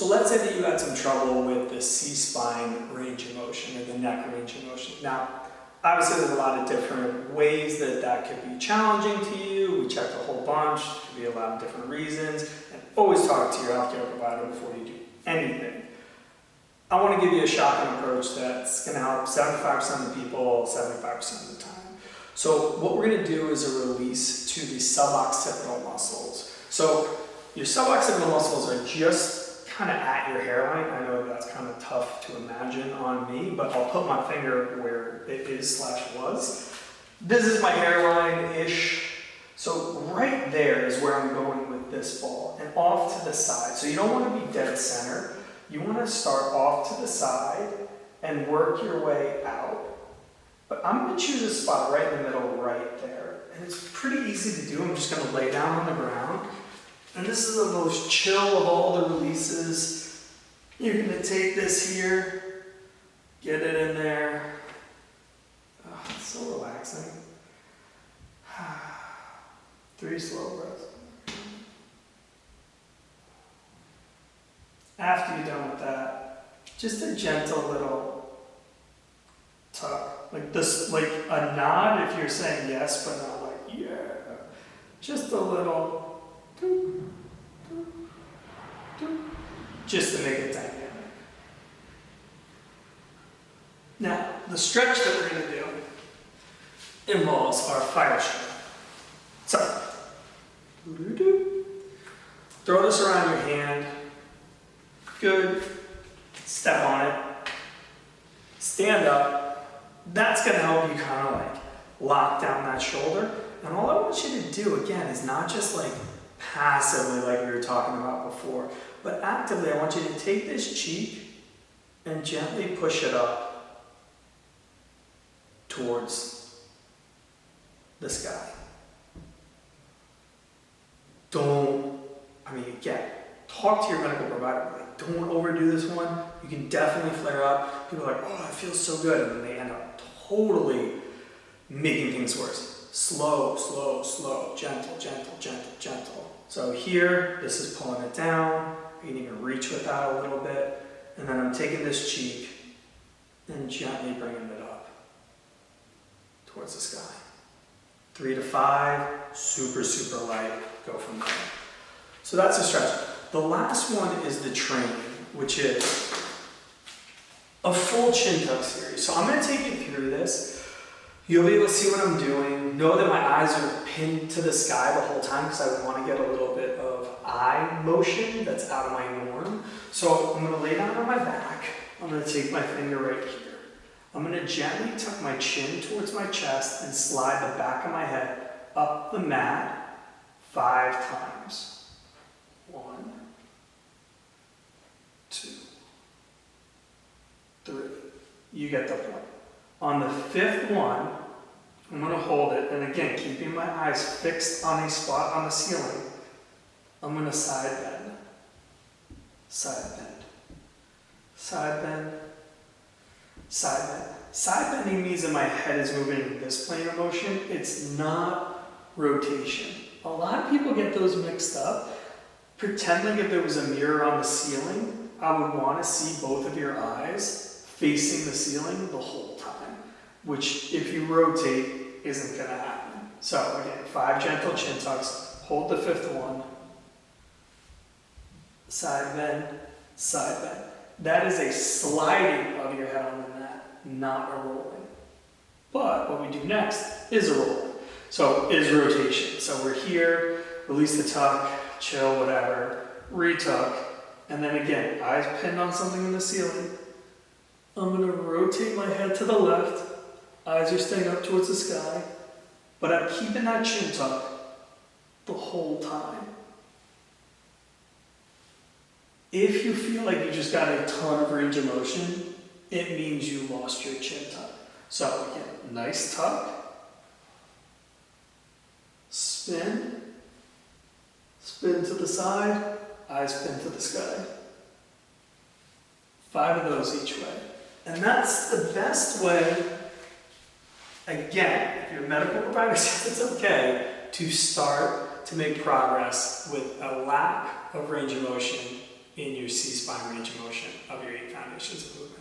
So let's say that you had some trouble with the C-spine range of motion or the neck range of motion. Now, obviously there's a lot of different ways that that could be challenging to you. We checked a whole bunch, it could be a lot of different reasons. And always talk to your healthcare provider before you do anything. I want to give you a shotgun approach that's going to help 75% of the people, 75% of the time. So what we're going to do is a release to the suboccipital muscles. So your suboccipital muscles are just kind of at your hairline. I know that's kind of tough to imagine on me, but I'll put my finger where it is / was. This is my hairline-ish. So right there is where I'm going with this ball and off to the side. So you don't want to be dead center. You want to start off to the side and work your way out. But I'm going to choose a spot right in the middle, right there. And it's pretty easy to do. I'm just going to lay down on the ground. And this is the most chill of all the releases. You're going to take this here, get it in there. Oh, it's so relaxing. 3 slow breaths. After you're done with that, just a gentle little tuck. Like this, like a nod if you're saying yes, but not like, yeah. Just a little, doop, doop, doop, just to make it dynamic. Now, the stretch that we're going to do involves our fire stretch. So, throw this around your hand. Good. Step on it. Stand up. That's going to help you kind of like lock down that shoulder. And all I want you to do, again, is not just like passively like we were talking about before, but actively I want you to take this cheek and gently push it up towards the sky. Again, talk to your medical provider. Like, don't overdo this one. You can definitely flare up. People are like, oh, it feels so good. And then they end up totally making things worse. Slow, slow, slow, gentle, gentle, gentle, gentle. So here, this is pulling it down. You can even reach with that a little bit. And then I'm taking this cheek and gently bringing it up towards the sky. 3 to 5, super, super light. Go from there. So that's a stretch. The last one is the train, which is a full chin tuck series. So I'm going to take you through this. You'll be able to see what I'm doing. Know that my eyes are pinned to the sky the whole time because I want to get a little bit of eye motion that's out of my norm. So I'm going to lay down on my back. I'm going to take my finger right here. I'm going to gently tuck my chin towards my chest and slide the back of my head up the mat 5 times. 1, 2, 3. You get the point. On the 5th one, I'm going to hold it, and again, keeping my eyes fixed on a spot on the ceiling, I'm going to side bend, side bend, side bend, side bend. Side bending means that my head is moving in this plane of motion. It's not rotation. A lot of people get those mixed up. Pretend like if there was a mirror on the ceiling, I would want to see both of your eyes facing the ceiling the whole time, which if you rotate isn't going to happen. So again, 5 gentle chin tucks, hold the 5th one, side bend, side bend. That is a sliding of your head on the mat, not a rolling. But what we do next is a roll. So is rotation. So we're here, release the tuck, chill, whatever, retuck, and then again, eyes pinned on something in the ceiling. I'm going to rotate my head to the left, eyes are staying up towards the sky, but I'm keeping that chin tuck the whole time. If you feel like you just got a ton of range of motion, it means you lost your chin tuck. So again, nice tuck, spin, spin to the side, eyes spin to the sky. 5 of those each way. And that's the best way, again, if your medical provider says it's okay, to start to make progress with a lack of range of motion in your C-spine range of motion of your 8 foundations of movement.